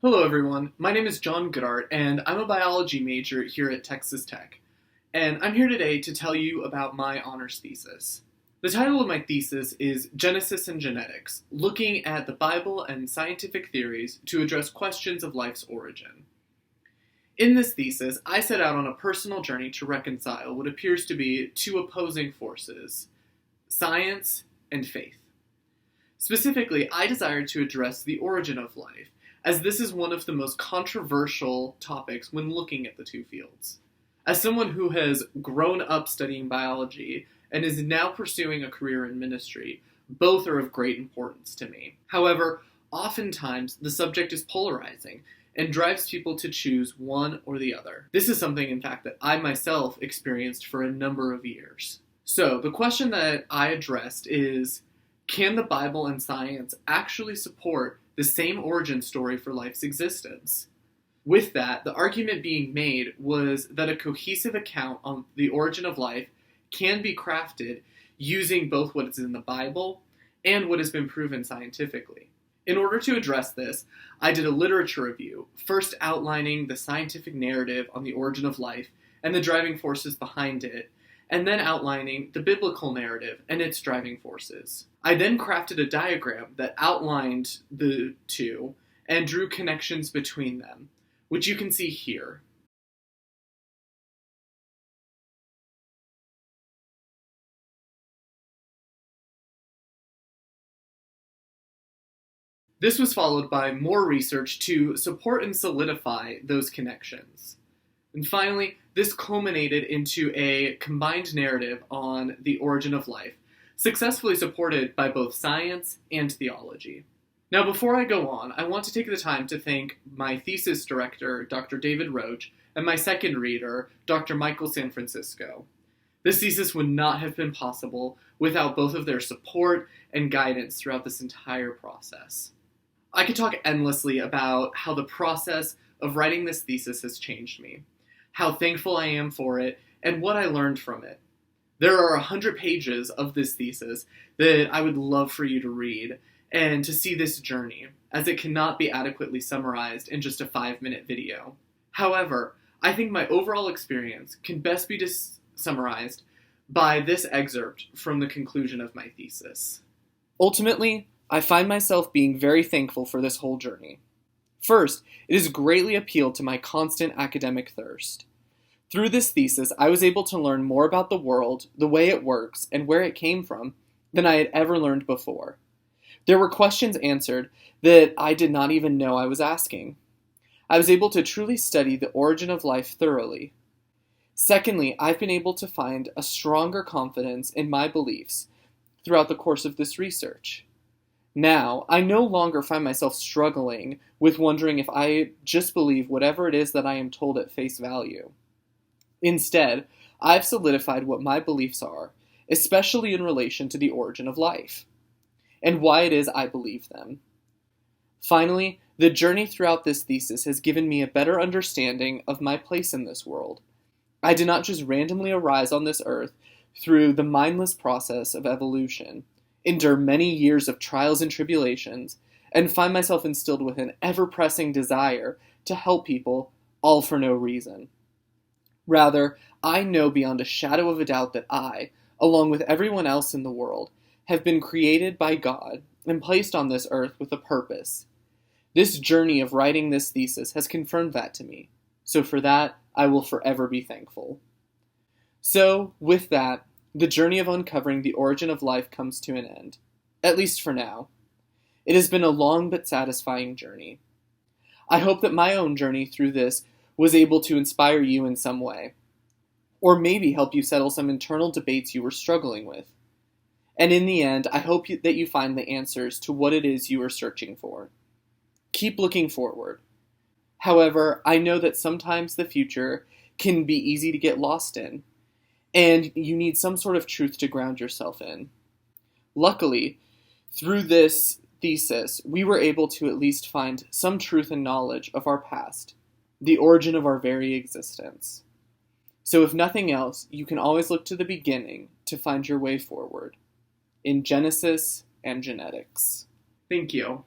Hello everyone, my name is John Goodart, and I'm a biology major here at Texas Tech. And I'm here today to tell you about my honors thesis. The title of my thesis is Genesis and Genetics, looking at the Bible and scientific theories to address questions of life's origin. In this thesis, I set out on a personal journey to reconcile what appears to be two opposing forces, science and faith. Specifically, I desired to address the origin of life, as this is one of the most controversial topics when looking at the two fields. As someone who has grown up studying biology and is now pursuing a career in ministry, both are of great importance to me. However, oftentimes the subject is polarizing and drives people to choose one or the other. This is something, in fact, that I myself experienced for a number of years. So, the question that I addressed is, can the Bible and science actually support the same origin story for life's existence? With that, the argument being made was that a cohesive account on the origin of life can be crafted using both what is in the Bible and what has been proven scientifically. In order to address this, I did a literature review, first outlining the scientific narrative on the origin of life and the driving forces behind it, and then outlining the biblical narrative and its driving forces. I then crafted a diagram that outlined the two and drew connections between them, which you can see here. This was followed by more research to support and solidify those connections. And finally, this culminated into a combined narrative on the origin of life, successfully supported by both science and theology. Now, before I go on, I want to take the time to thank my thesis director, Dr. David Roach, and my second reader, Dr. Michael San Francisco. This thesis would not have been possible without both of their support and guidance throughout this entire process. I could talk endlessly about how the process of writing this thesis has changed me, how thankful I am for it, and what I learned from it. There are 100 pages of this thesis that I would love for you to read and to see this journey, as it cannot be adequately summarized in just a 5-minute video. However, I think my overall experience can best be summarized by this excerpt from the conclusion of my thesis. Ultimately, I find myself being very thankful for this whole journey. First, it has greatly appealed to my constant academic thirst. Through this thesis, I was able to learn more about the world, the way it works, and where it came from than I had ever learned before. There were questions answered that I did not even know I was asking. I was able to truly study the origin of life thoroughly. Secondly, I've been able to find a stronger confidence in my beliefs throughout the course of this research. Now, I no longer find myself struggling with wondering if I just believe whatever it is that I am told at face value. Instead, I've solidified what my beliefs are, especially in relation to the origin of life, and why it is I believe them. Finally, the journey throughout this thesis has given me a better understanding of my place in this world. I did not just randomly arise on this earth through the mindless process of evolution, endure many years of trials and tribulations, and find myself instilled with an ever-pressing desire to help people, all for no reason. Rather, I know beyond a shadow of a doubt that I, along with everyone else in the world, have been created by God and placed on this earth with a purpose. This journey of writing this thesis has confirmed that to me, so for that, I will forever be thankful. So, with that, the journey of uncovering the origin of life comes to an end, at least for now. It has been a long but satisfying journey. I hope that my own journey through this was able to inspire you in some way, or maybe help you settle some internal debates you were struggling with. And in the end, I hope that you find the answers to what it is you are searching for. Keep looking forward. However, I know that sometimes the future can be easy to get lost in, and you need some sort of truth to ground yourself in. Luckily, through this thesis, we were able to at least find some truth and knowledge of our past, the origin of our very existence. So if nothing else, you can always look to the beginning to find your way forward, in Genesis and genetics. Thank you.